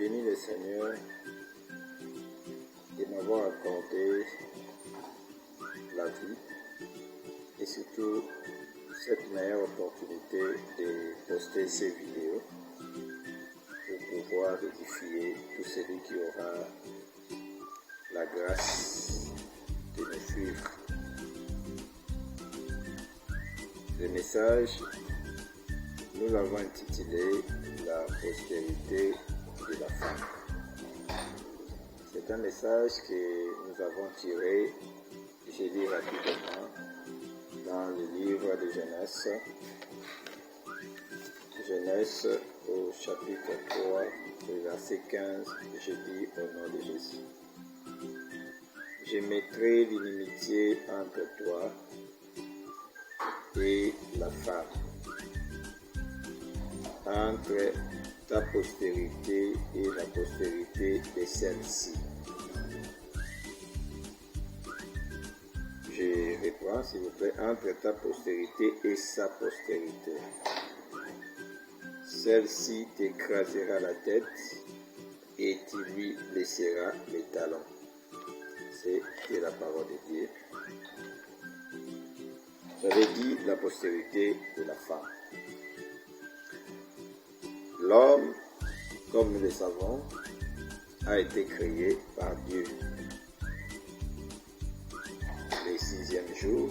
bénis le Seigneur de m'avoir accordé la vie et surtout cette meilleure opportunité de poster ces vidéos pour pouvoir édifier tout celui qui aura la grâce de me suivre. Le message, nous l'avons intitulé « La postérité de la femme ». C'est un message que nous avons tiré, je lis rapidement, dans le livre de Genèse. Genèse au chapitre 3, le verset 15, je dis au nom de Jésus. Je mettrai l'inimitié entre toi et la femme, entre ta postérité et la postérité de celle-ci. Je reprends s'il vous plaît, entre ta postérité et sa postérité. Celle-ci t'écrasera la tête et tu lui laisseras les talons. C'est la parole de Dieu. J'avais dit la postérité de la femme. L'homme, comme nous le savons, a été créé par Dieu. Le sixième jour,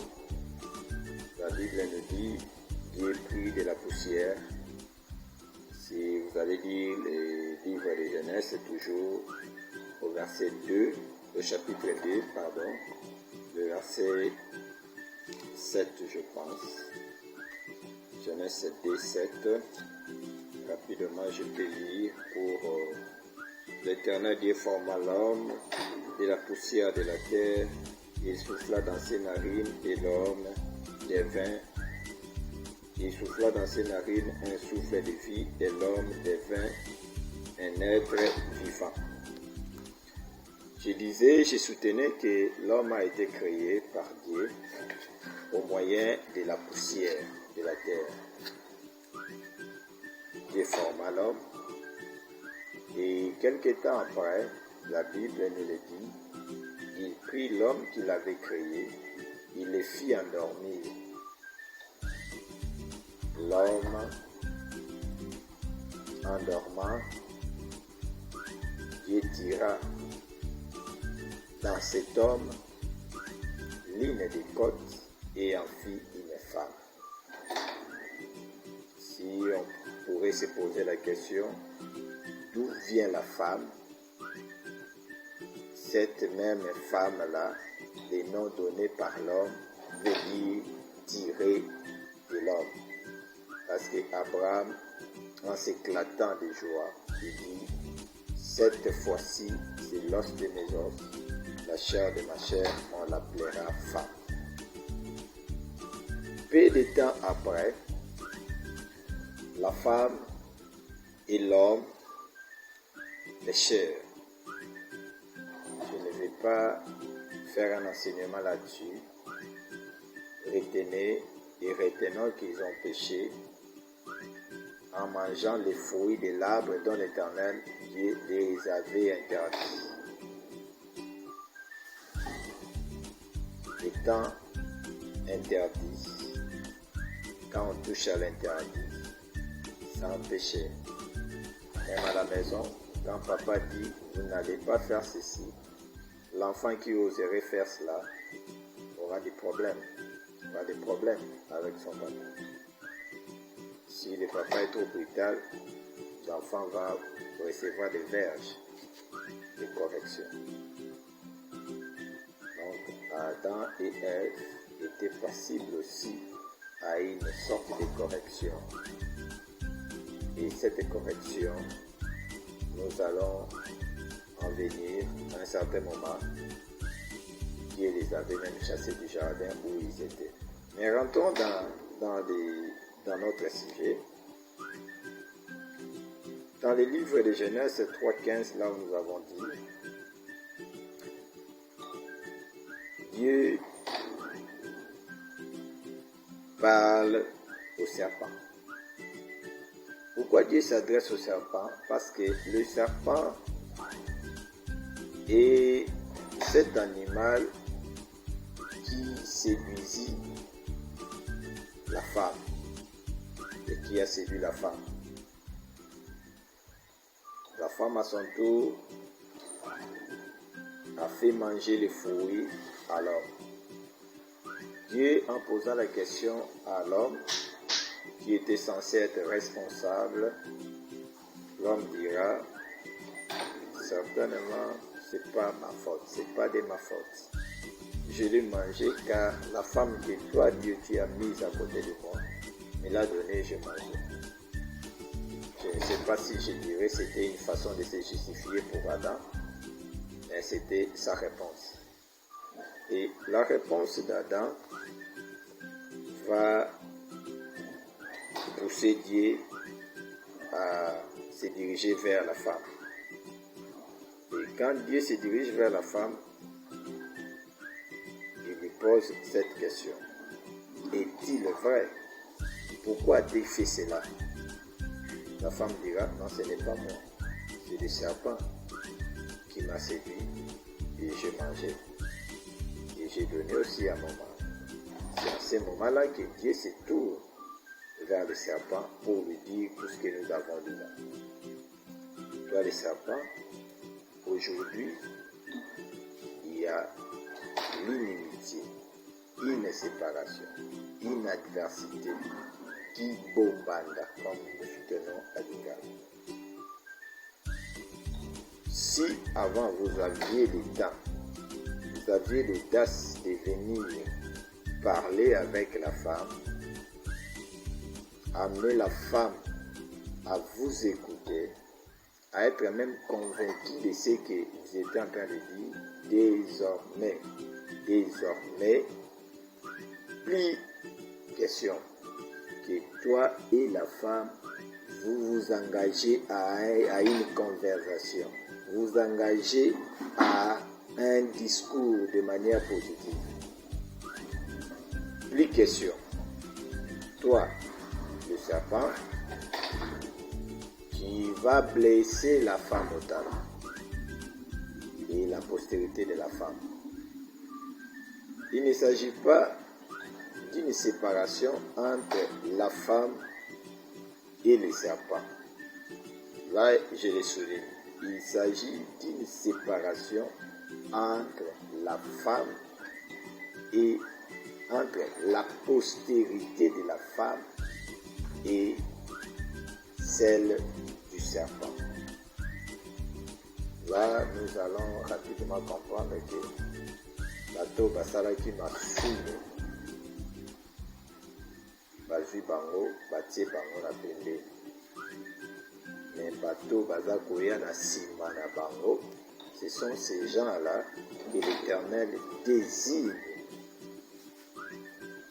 la Bible nous dit, Dieu prit de la poussière. Si vous allez lire les livres de Genèse, toujours au verset 2, le chapitre 2, pardon, le verset 7, je pense. Genèse 2, 7. Rapidement, je peux lire pour l'Éternel Dieu forma l'homme de la poussière de la terre. Il souffla dans ses narines et l'homme devint. Il souffla dans ses narines un souffle de vie et l'homme devint un être vivant. Je soutenais que l'homme a été créé par Dieu au moyen de la poussière de la terre. Dieu forma l'homme et quelque temps après, la Bible nous le dit, il prit l'homme qu'il avait créé, il le fit endormir. L'homme, en dormant, Dieu tira dans cet homme l'une des côtes et en fit une femme. Si on pourrait se poser la question, d'où vient la femme? Cette même femme-là, les noms donnés par l'homme, veut dire tirer de l'homme. Parce qu'Abraham, en s'éclatant de joie, il dit, cette fois-ci, c'est l'os de mes os, la chair de ma chair, on l'appellera femme. Peu de temps après, la femme et l'homme péchèrent. Je ne vais pas faire un enseignement là-dessus. Retenons qu'ils ont péché en mangeant les fruits de l'arbre dont l'Éternel Dieu les avait interdits. Étant interdits, quand on touche à l'interdit, sans péché, même à la maison, quand papa dit vous n'allez pas faire ceci, l'enfant qui oserait faire cela aura des problèmes avec son papa. Si le papa est trop brutal, l'enfant va recevoir des verges de correction. Donc Adam et Ève étaient passibles aussi à une sorte de correction. Et cette correction, nous allons en venir à un certain moment. Dieu les avait même chassés du jardin où ils étaient. Mais rentrons dans notre sujet. Dans le livre de Genèse 3.15, là où nous avons dit, Dieu parle au serpent pour Pourquoi Dieu s'adresse au serpent? Parce que le serpent est cet animal qui séduisit la femme et qui a séduit la femme. La femme à son tour a fait manger les fruits à l'homme. Dieu, en posant la question à l'homme, qui était censé être responsable, l'homme dira, certainement, c'est pas ma faute, c'est pas de ma faute. Je l'ai mangé car la femme que toi, Dieu, tu as mise à côté de moi, me l'a donnée, je mangeais. Je ne sais pas si je dirais que c'était une façon de se justifier pour Adam, mais c'était sa réponse. Et la réponse d'Adam va pousser Dieu à se diriger vers la femme. Et quand Dieu se dirige vers la femme, il lui pose cette question. Est-il vrai? Pourquoi as-tu fait cela? La femme dira, non, ce n'est pas moi. C'est le serpent qui m'a séduit et j'ai mangé. Et j'ai donné aussi à mon mari. C'est à ce moment-là que Dieu se tourne vers le serpent pour lui dire tout ce que nous avons dit là. Toi, le serpent, aujourd'hui, il y a l'inimitié, une séparation, une adversité qui bombanda, comme nous soutenons à Lingala. Si avant vous aviez le temps, vous aviez l'audace de venir parler avec la femme, amener la femme à vous écouter, à être même convaincu de ce que vous étiez en train de dire, désormais, plus question que toi et la femme, vous vous engagez à une conversation, vous vous engagez à un discours de manière positive. Plus question, toi, le serpent, qui va blesser la femme au talent et la postérité de la femme. Il ne s'agit pas d'une séparation entre la femme et le serpent. Là, je le souligne. Il s'agit d'une séparation entre la femme et entre la postérité de la femme et celle du serpent. Là, nous allons rapidement comprendre que bateau basalaki masumu bazwi bango batie bango na pembeni, mais bateau baza koya na nsima na bango. Ce sont ces gens-là que l'Éternel désigne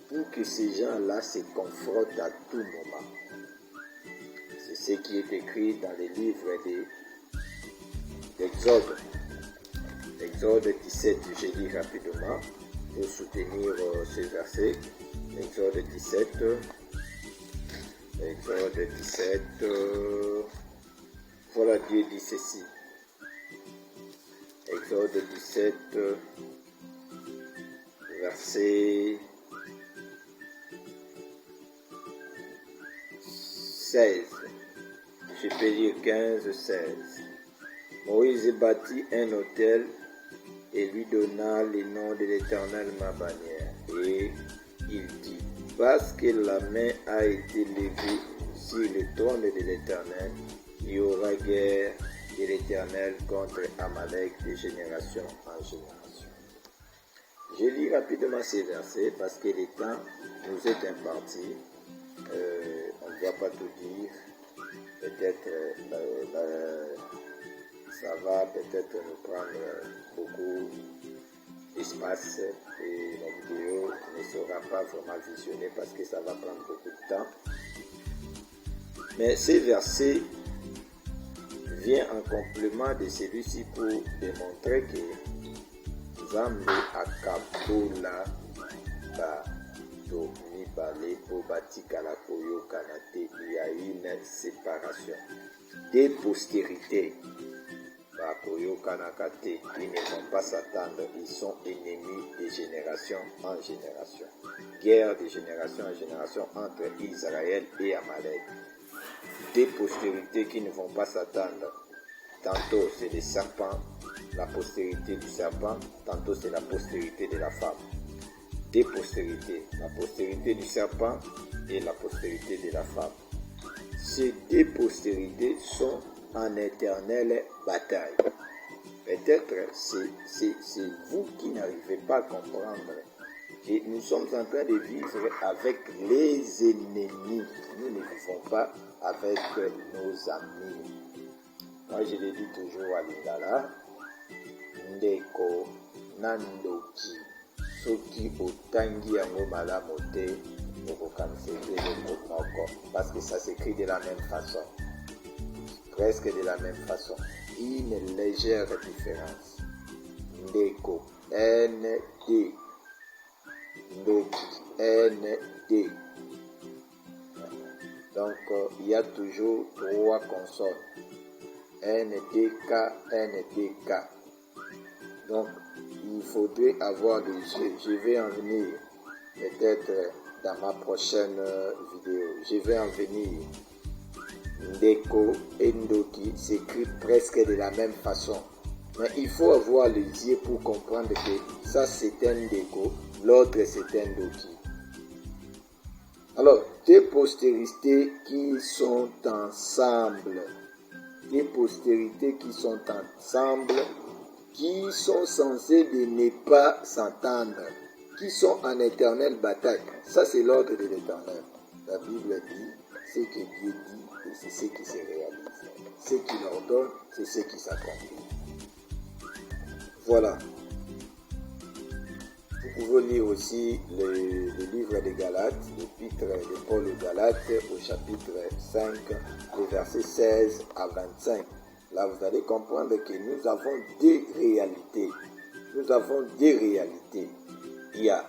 pour que ces gens-là se confrontent à tout moment. C'est ce qui est écrit dans les livres d'Exode. Exode 17, je lis rapidement pour soutenir ce verset. Exode 17, voilà, Dieu dit ceci. Exode 17, verset 16. Je peux lire 15, 16. Moïse bâtit un autel et lui donna le nom de l'Éternel ma bannière. Et il dit, parce que la main a été levée sur le trône de l'Éternel, il y aura guerre de l'Éternel contre Amalek de génération en génération. Je lis rapidement ces versets parce que le temps nous est imparti. On ne doit pas tout dire. Peut-être ça va peut-être nous prendre beaucoup d'espace et la vidéo ne sera pas vraiment visionnée parce que ça va prendre beaucoup de temps. Mais ces versets viennent en complément de celui-ci pour démontrer que Nzambe akabola bato mibale po batikala koyokana te. Il y a une séparation. Des postérités bakoyokanaka te. Ils ne vont pas s'attendre. Ils sont ennemis de génération en génération. Guerre de génération en génération entre Israël et Amalek. Des postérités qui ne vont pas s'attendre. Tantôt c'est le serpent, la postérité du serpent, tantôt c'est la postérité de la femme. Des postérités, la postérité du serpent et la postérité de la femme. Ces deux postérités sont en éternelle bataille. Peut-être c'est vous qui n'arrivez pas à comprendre que nous sommes en train de vivre avec les ennemis. Nous ne vivons pas avec nos amis. Moi je le dis toujours à Lingala, ndeko nandoki. Soki otangi yango malamu te okokanisa eloko moko, parce que ça s'écrit de la même façon, presque de la même façon, une légère différence. Ndeko, N-D, ndoki, N-D. Donc il y a toujours trois consonnes, N-D-K, N-D-K. Donc il faudrait avoir des yeux. Je vais en venir peut-être dans ma prochaine vidéo. Je vais en venir. Ndeko et Ndoki s'écrivent presque de la même façon. Mais il faut avoir les yeux pour comprendre que ça c'est un Ndeko, l'autre c'est un Ndoki. Alors, deux postérités qui sont ensemble. Des postérités qui sont ensemble, qui sont censés de ne pas s'entendre, qui sont en éternelle bataille. Ça, c'est l'ordre de l'Éternel. La Bible dit, ce que Dieu dit, c'est ce qui se réalise. Ce qu'il ordonne, c'est ce qui s'accomplit. Voilà. Vous pouvez lire aussi le livre des Galates, l'épître de Paul aux Galates, au chapitre 5, les versets 16 à 25. Là, vous allez comprendre que nous avons deux réalités. Nous avons deux réalités. Il y a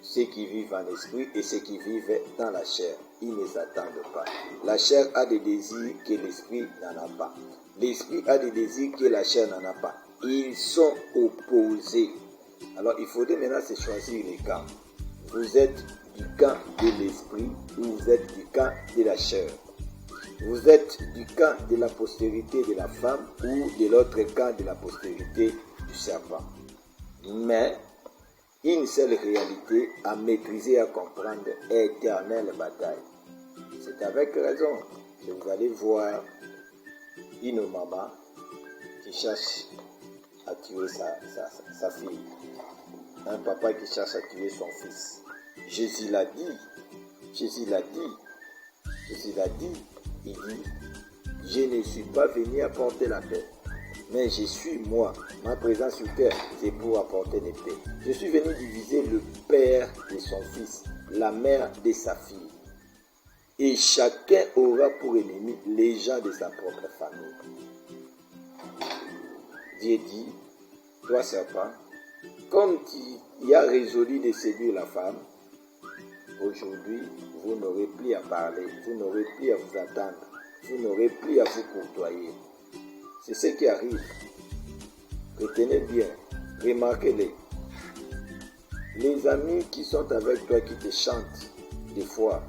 ceux qui vivent en esprit et ceux qui vivent dans la chair. Ils ne s'attendent pas. La chair a des désirs que l'esprit n'en a pas. L'esprit a des désirs que la chair n'en a pas. Ils sont opposés. Alors, il faudrait maintenant se choisir les camps. Vous êtes du camp de l'esprit ou vous êtes du camp de la chair. Vous êtes du camp de la postérité de la femme ou de l'autre camp de la postérité du serpent. Mais une seule réalité à maîtriser et à comprendre, éternelle bataille. C'est avec raison que vous allez voir une maman qui cherche à tuer sa fille. Un papa qui cherche à tuer son fils. Jésus l'a dit. Il dit, je ne suis pas venu apporter la paix, mais je suis moi. Ma présence sur terre, c'est pour apporter la paix. Je suis venu diviser le père de son fils, la mère de sa fille. Et chacun aura pour ennemi les gens de sa propre famille. Dieu dit, toi serpent, comme tu as résolu de séduire la femme, aujourd'hui, vous n'aurez plus à parler, vous n'aurez plus à vous attendre, vous n'aurez plus à vous courtoyer. C'est ce qui arrive. Retenez bien, remarquez-les. Les amis qui sont avec toi, qui te chantent des fois,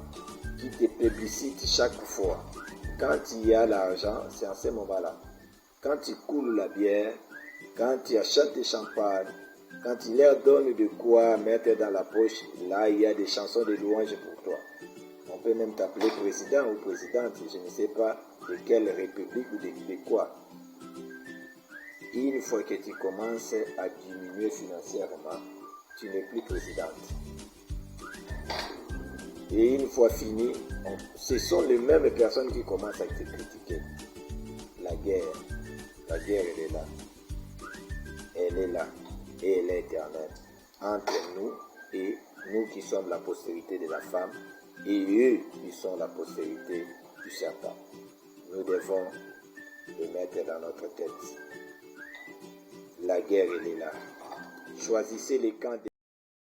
qui te plébiscitent chaque fois, quand il y a l'argent, c'est en ce moment-là. Quand tu coules la bière, quand tu achètes des champagnes, quand il leur donne de quoi mettre dans la poche, là il y a des chansons de louange pour toi. On peut même t'appeler président ou présidente, je ne sais pas de quelle république ou de quoi. Une fois que tu commences à diminuer financièrement, tu n'es plus présidente. Et une fois fini, ce sont les mêmes personnes qui commencent à te critiquer. La guerre elle est là. Elle est là. Et elle est éternelle. Entre nous et nous qui sommes la postérité de la femme et eux qui sont la postérité du serpent. Nous devons le mettre dans notre tête. La guerre, elle est là. Choisissez les camps.